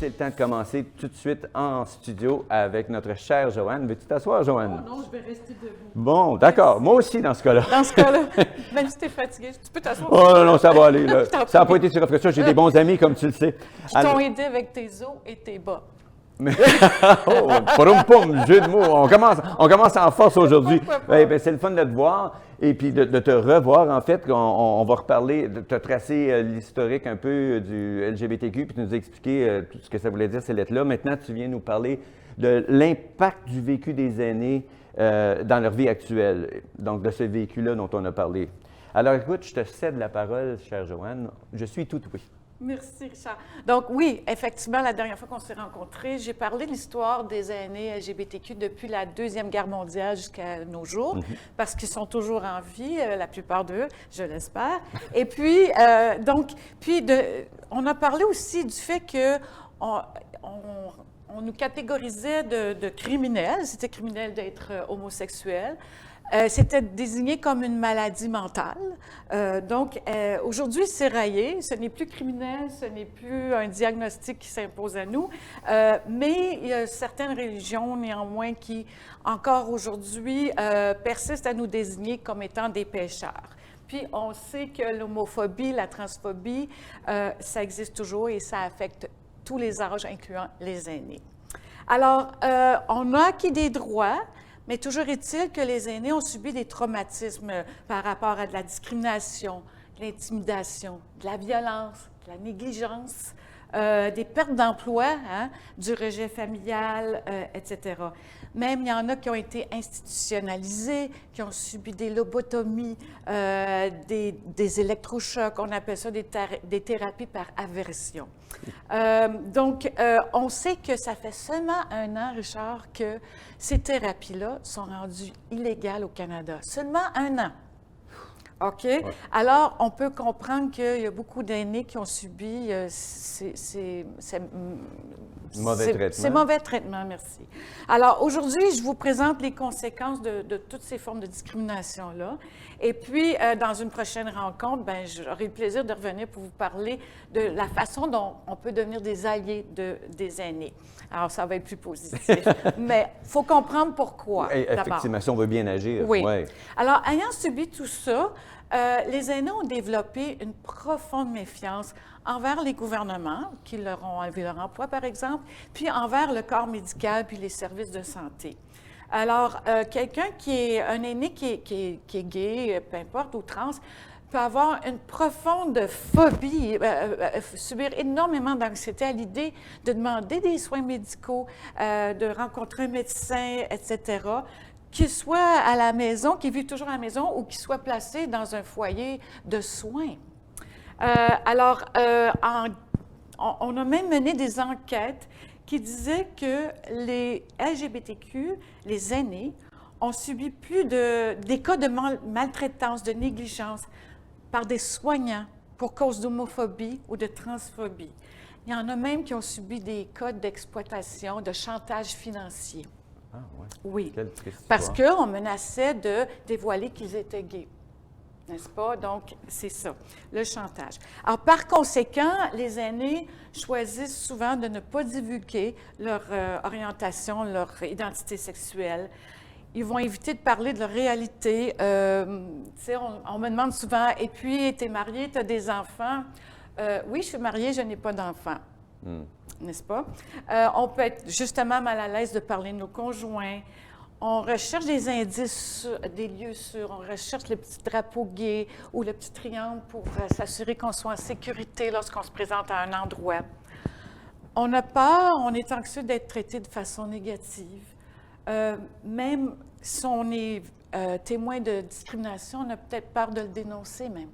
c'est le temps de commencer tout de suite en studio avec notre chère Joanne. Veux-tu t'asseoir, Joanne? Oh non, je vais rester debout. Bon, d'accord. Moi aussi, dans ce cas-là. Dans ce cas-là, même si tu es fatigué, tu peux t'asseoir. Oh non, non, ça va aller. Là. Je t'en Ça n'a prie. pas été si rafraîchissant. J'ai des bons amis, comme tu le sais. Qui t'ont aidé avec tes hauts et tes bas. Oh, poum, poum, jeu de mots. On commence en force aujourd'hui. Pourquoi pas? Eh bien, c'est le fun de te voir et puis de te revoir. En fait, on va reparler, de te tracer l'historique un peu du LGBTQ puis de nous expliquer tout ce que ça voulait dire ces lettres-là. Maintenant, tu viens nous parler de l'impact du vécu des aînés dans leur vie actuelle, donc de ce vécu-là dont on a parlé. Alors, écoute, je te cède la parole, chère Joanne. Je suis tout oui. Merci, Richard. Donc oui, effectivement, la dernière fois qu'on s'est rencontrés, j'ai parlé de l'histoire des aînés LGBTQ depuis la Deuxième Guerre mondiale jusqu'à nos jours, parce qu'ils sont toujours en vie, la plupart d'eux, je l'espère. Et puis, on a parlé aussi du fait que on nous catégorisait de criminels. C'était criminel d'être homosexuel. C'était désigné comme une maladie mentale. Aujourd'hui, c'est rayé. Ce n'est plus criminel, ce n'est plus un diagnostic qui s'impose à nous. Mais il y a certaines religions, néanmoins, qui, encore aujourd'hui, persistent à nous désigner comme étant des pécheurs. Puis, on sait que l'homophobie, la transphobie, ça existe toujours et ça affecte tous les âges, incluant les aînés. Alors, on a acquis des droits, mais toujours est-il que les aînés ont subi des traumatismes par rapport à de la discrimination, de l'intimidation, de la violence, de la négligence, des pertes d'emploi, hein, du rejet familial, etc. Même, il y en a qui ont été institutionnalisés, qui ont subi des lobotomies, des électrochocs, on appelle ça des thérapies par aversion. On sait que ça fait seulement 1 an, Richard, que ces thérapies-là sont rendues illégales au Canada. Seulement 1 an. OK? Ouais. Alors, on peut comprendre qu'il y a beaucoup d'aînés qui ont subi ces mauvais traitements, merci. Alors, aujourd'hui, je vous présente les conséquences de toutes ces formes de discrimination-là. Et puis, dans une prochaine rencontre, j'aurai le plaisir de revenir pour vous parler de la façon dont on peut devenir des alliés des aînés. Alors, ça va être plus positif. Mais il faut comprendre pourquoi. Effectivement, si on veut bien agir. Oui. Ouais. Alors, ayant subi tout ça, les aînés ont développé une profonde méfiance envers les gouvernements, qui leur ont enlevé leur emploi, par exemple, puis envers le corps médical puis les services de santé. Alors, quelqu'un un aîné qui est gay, peu importe, ou trans, peut avoir une profonde phobie, subir énormément d'anxiété à l'idée de demander des soins médicaux, de rencontrer un médecin, etc., qu'il soit à la maison, qu'il vive toujours à la maison ou qu'il soit placé dans un foyer de soins. On a même mené des enquêtes qui disaient que les LGBTQ, les aînés, ont subi plus des cas de maltraitance, de négligence par des soignants pour cause d'homophobie ou de transphobie. Il y en a même qui ont subi des cas d'exploitation, de chantage financier. Ah, ouais. Oui, quelle triste parce histoire. qu'on menaçait de dévoiler qu'ils étaient gays, n'est-ce pas? Donc, c'est ça, le chantage. Alors, par conséquent, les aînés choisissent souvent de ne pas divulguer leur orientation, leur identité sexuelle. Ils vont éviter de parler de leur réalité. On me demande souvent, et puis, t'es marié, t'as des enfants? Oui, je suis mariée, je n'ai pas d'enfants. N'est-ce pas? On peut être justement mal à l'aise de parler de nos conjoints. On recherche des indices, des lieux sûrs. On recherche le petit drapeau gay ou le petit triangle pour s'assurer qu'on soit en sécurité lorsqu'on se présente à un endroit. On a peur, on est anxieux d'être traité de façon négative. Même si on est témoin de discrimination, on a peut-être peur de le dénoncer même.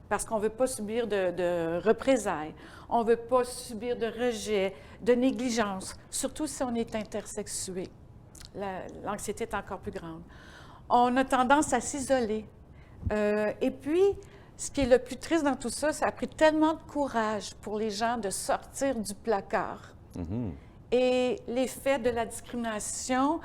Parce qu'on ne veut pas subir de représailles, on ne veut pas subir de rejet, de négligence, surtout si on est intersexué. L'anxiété est encore plus grande. On a tendance à s'isoler. Et puis, ce qui est le plus triste dans tout ça, ça a pris tellement de courage pour les gens de sortir du placard. Et l'effet de la discrimination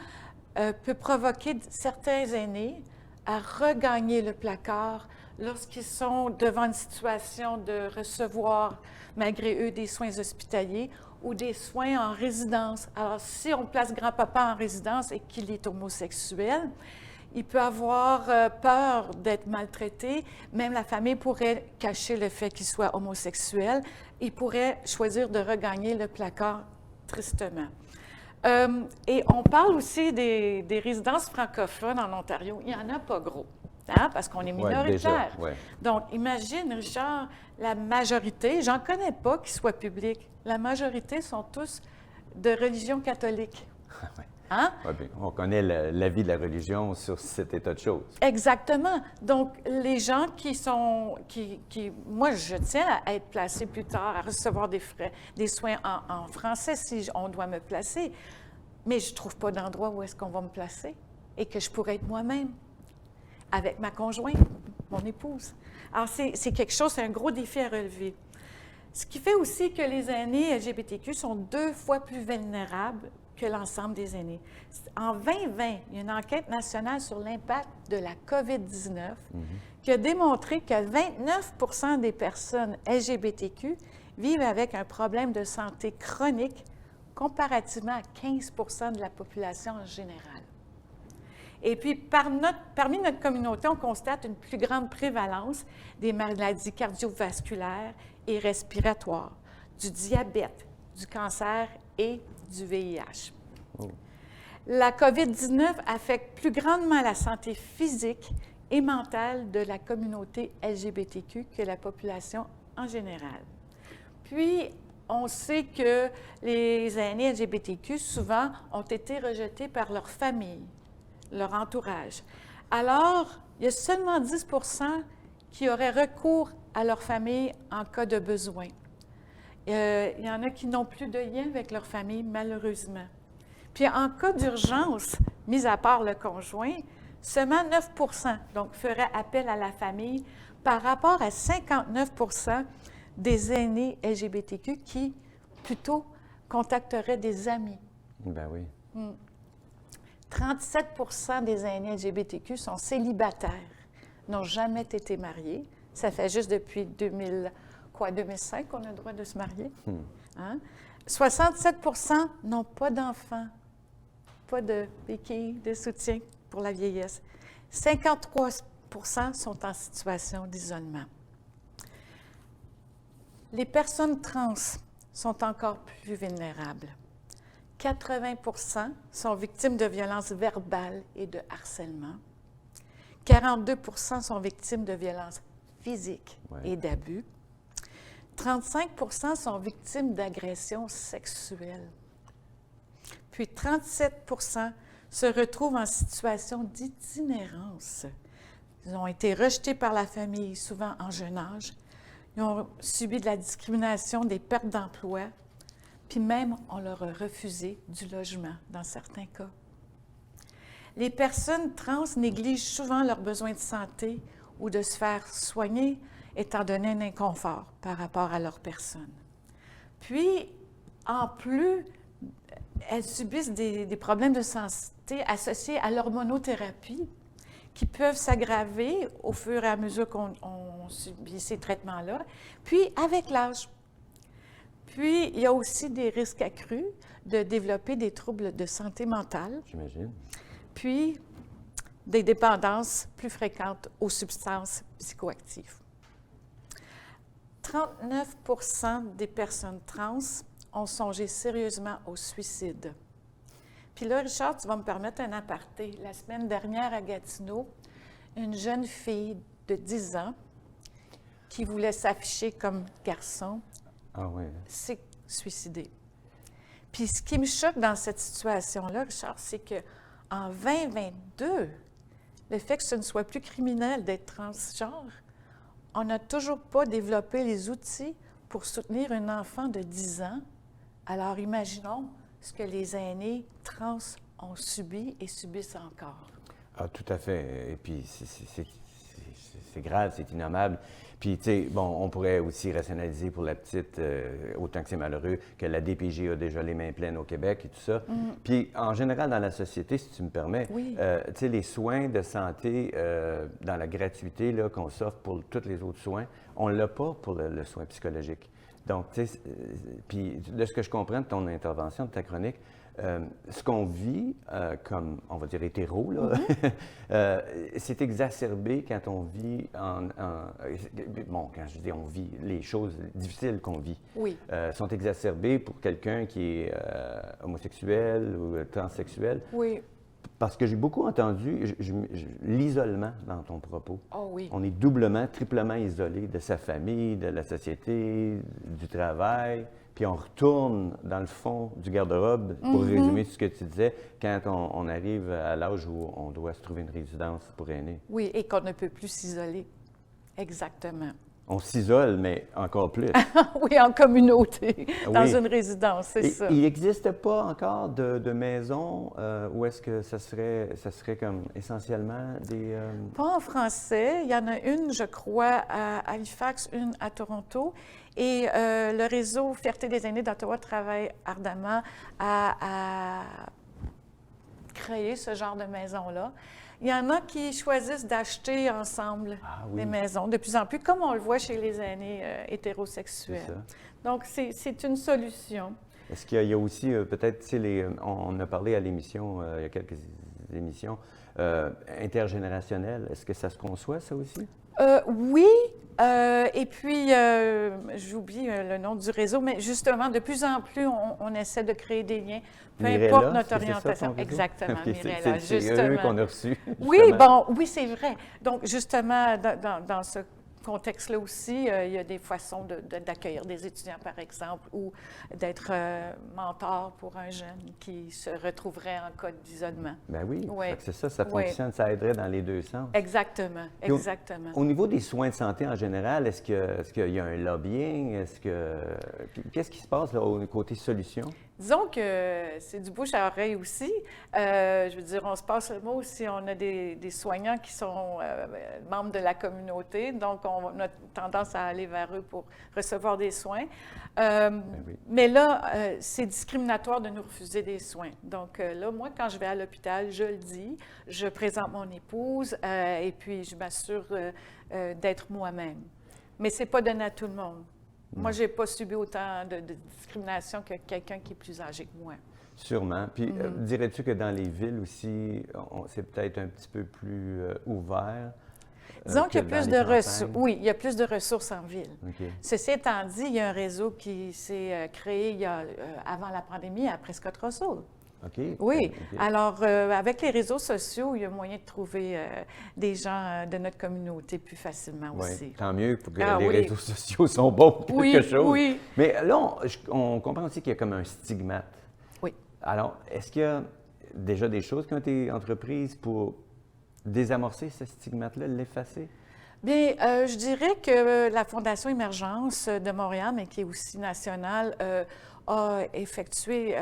peut provoquer certains aînés à regagner le placard lorsqu'ils sont devant une situation de recevoir, malgré eux, des soins hospitaliers ou des soins en résidence. Alors, si on place grand-papa en résidence et qu'il est homosexuel, il peut avoir peur d'être maltraité. Même la famille pourrait cacher le fait qu'il soit homosexuel. Il pourrait choisir de regagner le placard tristement. Et on parle aussi des résidences francophones en Ontario. Il n'y en a pas gros, hein, parce qu'on est minoritaire. Ouais. Donc, imagine, Richard, la majorité, j'en connais pas qui soient publics. La majorité sont tous de religion catholique. Hein? Ouais, bien, on connaît l'avis de la religion sur cet état de choses. Exactement. Donc, les gens moi, je tiens à être placée plus tard, à recevoir des soins en français si on doit me placer, mais je ne trouve pas d'endroit où est-ce qu'on va me placer et que je pourrais être moi-même avec ma conjointe, mon épouse. Alors, c'est quelque chose, c'est un gros défi à relever. Ce qui fait aussi que les aînés LGBTQ sont 2 fois plus vulnérables que l'ensemble des aînés. En 2020, il y a une enquête nationale sur l'impact de la COVID-19 qui a démontré que 29 des personnes LGBTQ vivent avec un problème de santé chronique comparativement à 15 de la population en général. Et puis, parmi notre communauté, on constate une plus grande prévalence des maladies cardiovasculaires et respiratoires, du diabète, du cancer et du VIH. La COVID-19 affecte plus grandement la santé physique et mentale de la communauté LGBTQ que la population en général. Puis, on sait que les aînés LGBTQ, souvent, ont été rejetés par leur famille, leur entourage. Alors, il y a seulement 10 qui auraient recours à leur famille en cas de besoin. Il y en a qui n'ont plus de lien avec leur famille, malheureusement. Puis en cas d'urgence, mis à part le conjoint, seulement 9 donc feraient appel à la famille par rapport à 59 des aînés LGBTQ qui, plutôt, contacteraient des amis. Ben oui. 37 des aînés LGBTQ sont célibataires, n'ont jamais été mariés. Ça fait juste depuis 2005 qu'on a le droit de se marier. Hein? 67 n'ont pas d'enfants, pas de béquilles, de soutien pour la vieillesse. 53 sont en situation d'isolement. Les personnes trans sont encore plus vulnérables. 80 sont victimes de violences verbales et de harcèlement. 42 sont victimes de violences physiques et d'abus. 35 sont victimes d'agressions sexuelles. Puis 37 se retrouvent en situation d'itinérance. Ils ont été rejetés par la famille, souvent en jeune âge. Ils ont subi de la discrimination, des pertes d'emploi, puis même on leur a refusé du logement dans certains cas. Les personnes trans négligent souvent leurs besoins de santé ou de se faire soigner, étant donné un inconfort par rapport à leur personne. Puis, en plus, elles subissent des problèmes de santé associés à l'hormonothérapie qui peuvent s'aggraver au fur et à mesure qu'on subit ces traitements-là, puis avec l'âge. Puis, il y a aussi des risques accrus de développer des troubles de santé mentale. J'imagine. Puis, des dépendances plus fréquentes aux substances psychoactives. 39 des personnes trans ont songé sérieusement au suicide. Puis là, Richard, tu vas me permettre un aparté. La semaine dernière à Gatineau, une jeune fille de 10 ans qui voulait s'afficher comme garçon s'est suicidée. Puis ce qui me choque dans cette situation-là, Richard, c'est qu'en 2022, le fait que ce ne soit plus criminel d'être transgenre, on n'a toujours pas développé les outils pour soutenir un enfant de 10 ans. Alors imaginons ce que les aînés trans ont subi et subissent encore. Ah, tout à fait. Et puis, c'est grave, c'est innommable. Puis, tu sais, bon, on pourrait aussi rationaliser pour la petite, autant que c'est malheureux, que la DPJ a déjà les mains pleines au Québec et tout ça. Puis, en général, dans la société, si tu me permets, tu sais, les soins de santé, dans la gratuité là, qu'on s'offre pour tous les autres soins, on ne l'a pas pour le soin psychologique. Donc, tu sais, puis de ce que je comprends de ton intervention, de ta chronique, ce qu'on vit comme, on va dire, hétéro, là, c'est exacerbé quand on vit bon, quand je dis on vit, les choses difficiles qu'on vit Oui. sont exacerbées pour quelqu'un qui est homosexuel ou transsexuel. Oui. Parce que j'ai beaucoup entendu l'isolement dans ton propos. Oh oui. On est doublement, triplement isolé de sa famille, de la société, du travail. Puis on retourne dans le fond du garde-robe, pour résumer ce que tu disais, quand on arrive à l'âge où on doit se trouver une résidence pour aînés. Oui, et qu'on ne peut plus s'isoler. Exactement. On s'isole, mais encore plus. Oui, en communauté, dans Oui. une résidence, c'est ça. Il n'existe pas encore de maison où est-ce que ça serait comme essentiellement des... Pas en français. Il y en a une, je crois, à Halifax, une à Toronto. Et le réseau Fierté des aînés d'Ottawa travaille ardemment à créer ce genre de maison-là. Il y en a qui choisissent d'acheter ensemble des maisons, de plus en plus, comme on le voit chez les aînés hétérosexuels. C'est ça. Donc, c'est une solution. Est-ce qu'il y a aussi, peut-être, tu sais, on a parlé à l'émission, il y a quelques émissions, intergénérationnelles. Est-ce que ça se conçoit, ça aussi? Oui, et puis, j'oublie le nom du réseau, mais justement, de plus en plus, on essaie de créer des liens, peu Mirella, importe notre c'est ça, orientation. ton réseau? Exactement, Ok, Mirella, c'est justement. eux qu'on a reçus. Oui, bon, oui, c'est vrai. Donc, justement, dans ce contexte-là aussi, il y a des façons d'accueillir des étudiants, par exemple, ou d'être mentor pour un jeune qui se retrouverait en cas d'isolement. Ben oui, Oui. c'est ça, ça Oui. fonctionne, ça aiderait dans les deux sens. Exactement, Puis exactement. Au niveau des soins de santé en général, est-ce qu'il y a un lobbying? Qu'est-ce qui se passe là, au côté solution? Disons que c'est du bouche à oreille aussi. Je veux dire, on se passe le mot si on a des soignants qui sont membres de la communauté, donc on a tendance à aller vers eux pour recevoir des soins. Oui. Mais là, c'est discriminatoire de nous refuser des soins. Donc là, moi, quand je vais à l'hôpital, je le dis, je présente mon épouse et puis je m'assure d'être moi-même. Mais ce n'est pas donné à tout le monde. Moi, je n'ai pas subi autant de discrimination que quelqu'un qui est plus âgé que moi. Sûrement. Puis, dirais-tu que dans les villes aussi, c'est peut-être un petit peu plus ouvert? Disons qu'il y a que plus dans de les ressources. campagnes? Oui, il y a plus de ressources en ville. OK. Ceci étant dit, il y a un réseau qui s'est créé avant la pandémie à Prescott Russell. OK. Oui. OK. Alors, avec les réseaux sociaux, il y a moyen de trouver des gens de notre communauté plus facilement Oui, aussi. tant mieux pour que les oui. réseaux sociaux sont bons pour Oui, quelque chose. oui. Mais là, on comprend aussi qu'il y a comme un stigmate. Oui. Alors, est-ce qu'il y a déjà des choses qui ont été entreprises pour désamorcer ce stigmate-là, l'effacer? Bien, je dirais que la Fondation Émergence de Montréal, mais qui est aussi nationale, a effectué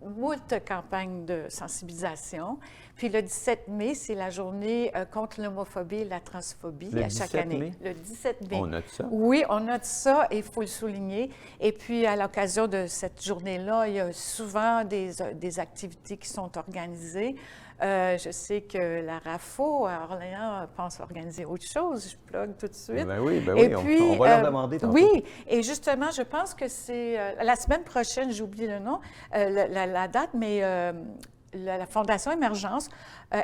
moult campagnes de sensibilisation. Puis le 17 mai, c'est la journée contre l'homophobie et la transphobie Le à chaque 17 année. mai? Le 17 mai. On note ça? Oui, on note ça et il faut le souligner. Et puis, à l'occasion de cette journée-là, il y a souvent des activités qui sont organisées. Je sais que la RAFO à Orléans pense organiser autre chose. Je plug tout de suite. Ben oui, Et on puis, va leur demander tantôt. Oui, et justement, je pense que c'est la semaine prochaine, j'oublie le nom, la date, mais la Fondation Émergence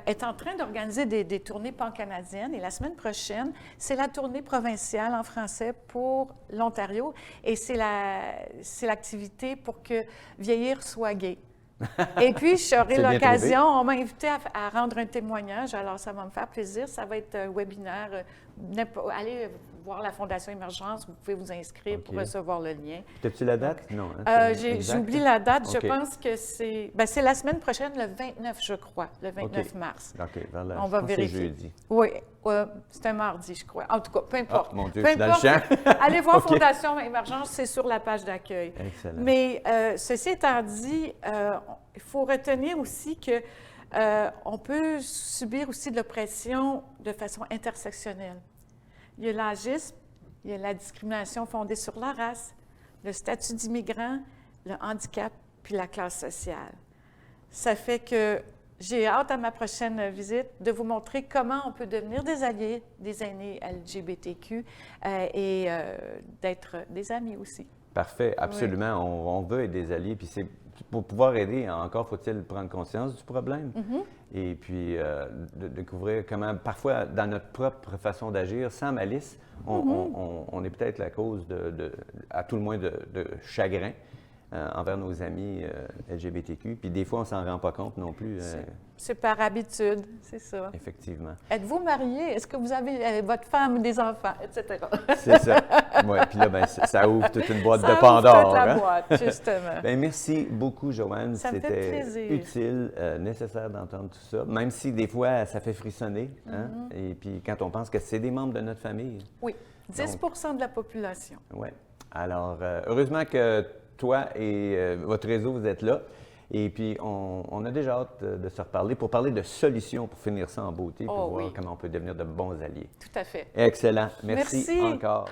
est en train d'organiser des tournées pan-canadiennes. Et la semaine prochaine, c'est la tournée provinciale en français pour l'Ontario. Et c'est l'activité pour que vieillir soit gai. Et puis, j'aurai C'est bien l'occasion, on m'a invité à rendre un témoignage, alors ça va me faire plaisir. Ça va être un webinaire. Allez voir la Fondation Émergence, vous pouvez vous inscrire pour recevoir le lien. As-tu la date? Non. Hein, J'oublie la date. OK. Je pense que c'est la semaine prochaine, le 29, je crois, le 29 mars. OK, vers la, On va je pense que c'est vérifier. jeudi. Oui, c'est un mardi, je crois. En tout cas, peu importe. Ah, mon Dieu, Peu je suis dans le importe. champ. Allez voir OK. Fondation Émergence, c'est sur la page d'accueil. Excellent. Mais ceci étant dit, il faut retenir aussi que on peut subir aussi de l'oppression de façon intersectionnelle. Il y a l'agisme, il y a la discrimination fondée sur la race, le statut d'immigrant, le handicap, puis la classe sociale. Ça fait que j'ai hâte à ma prochaine visite de vous montrer comment on peut devenir des alliés des aînés LGBTQ et d'être des amis aussi. Parfait, absolument. On veut être des alliés. Puis pour pouvoir aider, encore faut-il prendre conscience du problème. Et puis de découvrir comment, parfois, dans notre propre façon d'agir, sans malice, on est peut-être la cause à tout le moins, de chagrin envers nos amis LGBTQ. Puis des fois, on ne s'en rend pas compte non plus. C'est par habitude, c'est ça. Effectivement. Êtes-vous marié? Est-ce que vous avez votre femme, des enfants, etc.? C'est ça. Oui, puis là, ben, ça ouvre toute une boîte Ça de ouvre Pandore. toute la hein? boîte, justement. Bien, merci beaucoup, Joanne. Ça me fait C'était plaisir. utile, nécessaire d'entendre tout ça, même si des fois, ça fait frissonner. Hein? Et puis, quand on pense que c'est des membres de notre famille. Oui, 10 de la population. Oui. Alors, heureusement que toi et votre réseau, vous êtes là. Et puis, on a déjà hâte de se reparler pour parler de solutions pour finir ça en beauté, pour voir comment on peut devenir de bons alliés. Tout à fait. Excellent. Merci. Merci. Encore.